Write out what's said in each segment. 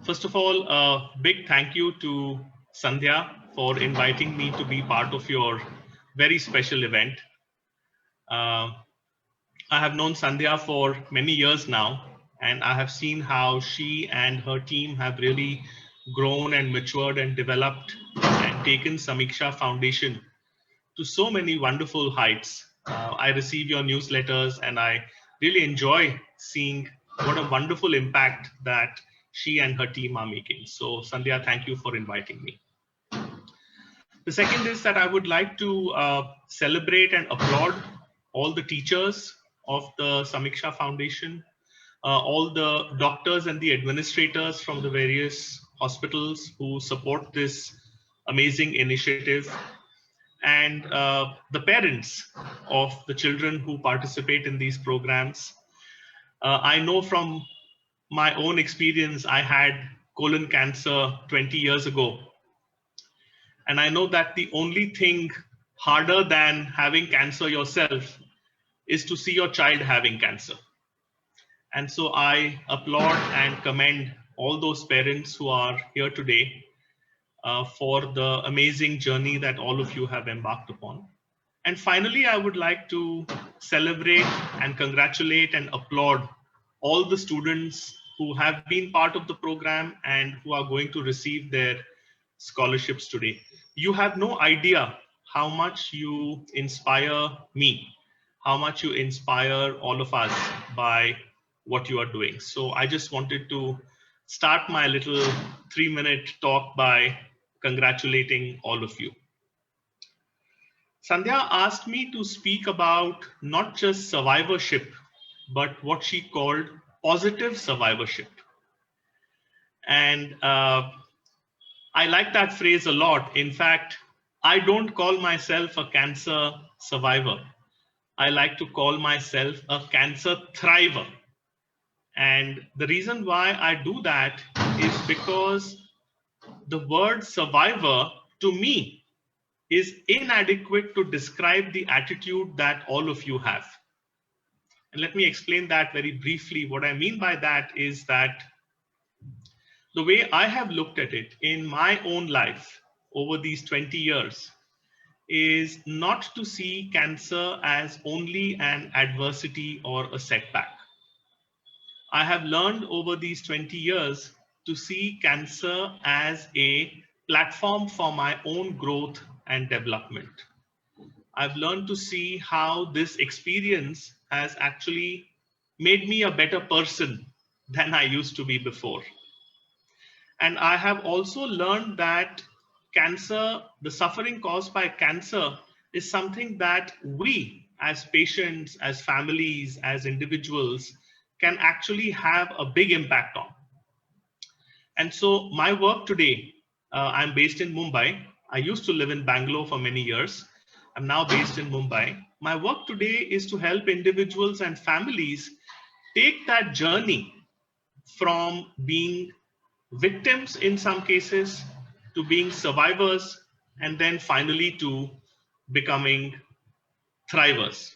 First of all, a big thank you to Sandhya for inviting me to be part of your very special event. Uh, I have known Sandhya for many years now, and I have seen how she and her team have really grown and matured and developed and taken Samiksha Foundation to so many wonderful heights. I receive your newsletters and I really enjoy seeing what a wonderful impact that she and her team are making. So, Sandhya, thank you for inviting me. The second is that I would like to celebrate and applaud all the teachers of the Samiksha Foundation, all the doctors and the administrators from the various hospitals who support this amazing initiative, and the parents of the children who participate in these programs. I know from my own experience, I had colon cancer 20 years ago. And I know that the only thing harder than having cancer yourself is to see your child having cancer. And so I applaud and commend all those parents who are here today for the amazing journey that all of you have embarked upon. And finally, I would like to celebrate and congratulate and applaud all the students who have been part of the program and who are going to receive their scholarships today. You have no idea how much you inspire me, how much you inspire all of us by what you are doing. So I just wanted to start my little 3-minute talk by congratulating all of you. Sandhya asked me to speak about not just survivorship, but what she called positive survivorship. And I like that phrase a lot. In fact, I don't call myself a cancer survivor. I like to call myself a cancer thriver. And the reason why I do that is because the word survivor to me is inadequate to describe the attitude that all of you have. And let me explain that very briefly. What I mean by that is that the way I have looked at it in my own life over these 20 years is not to see cancer as only an adversity or a setback. I have learned over these 20 years to see cancer as a platform for my own growth and development. I've learned to see how this experience has actually made me a better person than I used to be before. And I have also learned that cancer, the suffering caused by cancer, is something that we as patients, as families, as individuals can actually have a big impact on. And so my work today, I'm based in Mumbai. I used to live in Bangalore for many years. I'm now based in Mumbai. My work today is to help individuals and families take that journey from being victims in some cases to being survivors and then finally to becoming thrivers.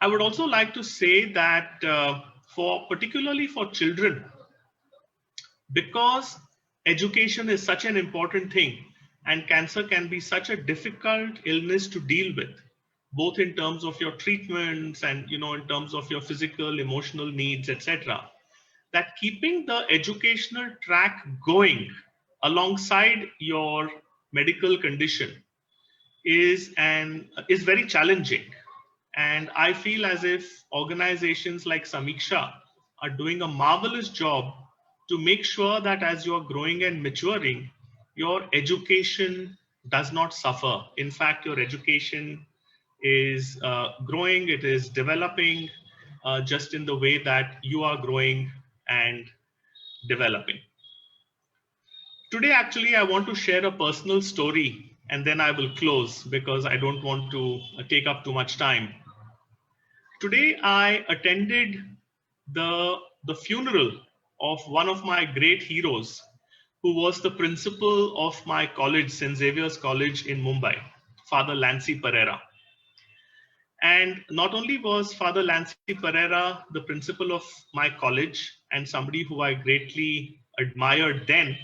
I would also like to say that particularly for children, because education is such an important thing and cancer can be such a difficult illness to deal with, both in terms of your treatments and in terms of your physical, emotional needs, etc., that keeping the educational track going alongside your medical condition is very challenging. And I feel as if organizations like Samiksha are doing a marvelous job to make sure that as you are growing and maturing, your education does not suffer. In fact, your education is growing, it is developing just in the way that you are growing and developing. Today, actually, I want to share a personal story and then I will close because I don't want to take up too much time. Today, I attended the funeral of one of my great heroes who was the principal of my college, St. Xavier's College in Mumbai, Father Lancy Pereira. And not only was Father Lancy Pereira the principal of my college and somebody who I greatly admired then,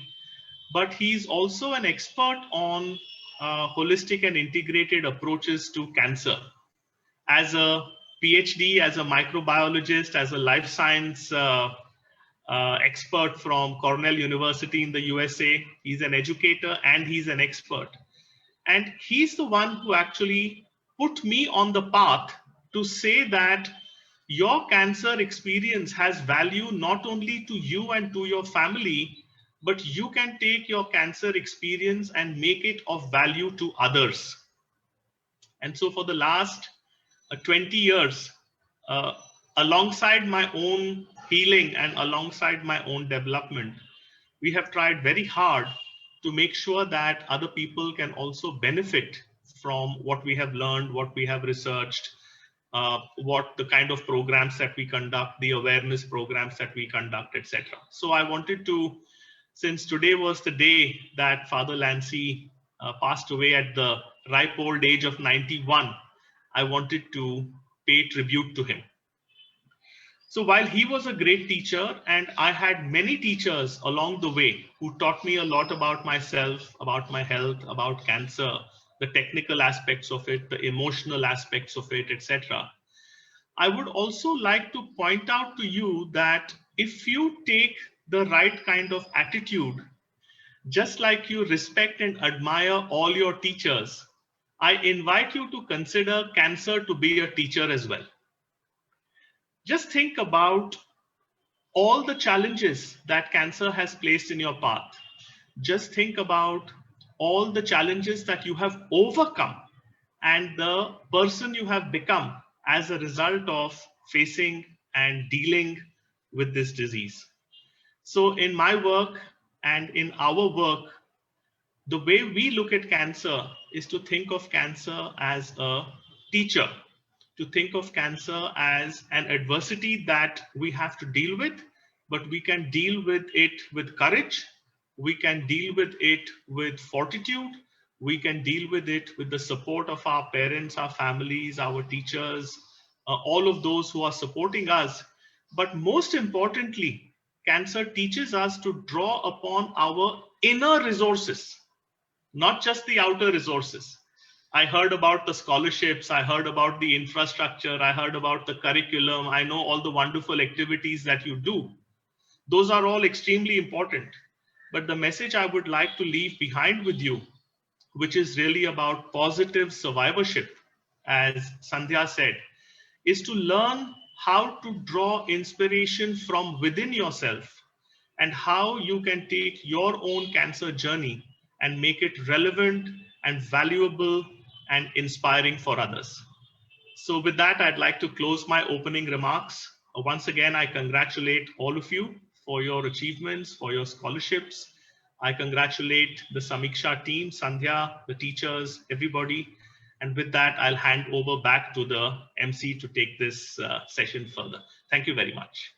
but he's also an expert on holistic and integrated approaches to cancer. As a PhD, as a microbiologist, as a life science expert from Cornell University in the USA, he's an educator and he's an expert. And he's the one who actually put me on the path to say that your cancer experience has value not only to you and to your family, but you can take your cancer experience and make it of value to others. And so for the last 20 years, uh, alongside my own healing and alongside my own development, we have tried very hard to make sure that other people can also benefit from what we have learned, what we have researched, what the kind of programs that we conduct, the awareness programs that we conduct, etc. So I wanted to, since today was the day that Father Lancy passed away at the ripe old age of 91, I wanted to pay tribute to him. So while he was a great teacher, and I had many teachers along the way who taught me a lot about myself, about my health, about cancer, the technical aspects of it, the emotional aspects of it, etc. I would also like to point out to you that if you take the right kind of attitude, just like you respect and admire all your teachers, I invite you to consider cancer to be a teacher as well. Just think about all the challenges that cancer has placed in your path. Just think about all the challenges that you have overcome and the person you have become as a result of facing and dealing with this disease. So in my work and in our work, the way we look at cancer is to think of cancer as a teacher, to think of cancer as an adversity that we have to deal with, but we can deal with it with courage. We can deal with it with fortitude. We can deal with it with the support of our parents, our families, our teachers, all of those who are supporting us. But most importantly, cancer teaches us to draw upon our inner resources, not just the outer resources. I heard about the scholarships, I heard about the infrastructure, I heard about the curriculum, I know all the wonderful activities that you do. Those are all extremely important. But the message I would like to leave behind with you, which is really about positive survivorship, as Sandhya said, is to learn how to draw inspiration from within yourself and how you can take your own cancer journey and make it relevant and valuable and inspiring for others. So with that, I'd like to close my opening remarks. Once again, I congratulate all of you for your achievements, for your scholarships. I congratulate the Samiksha team, Sandhya, the teachers, everybody. And with that, I'll hand over back to the MC to take this session further. Thank you very much.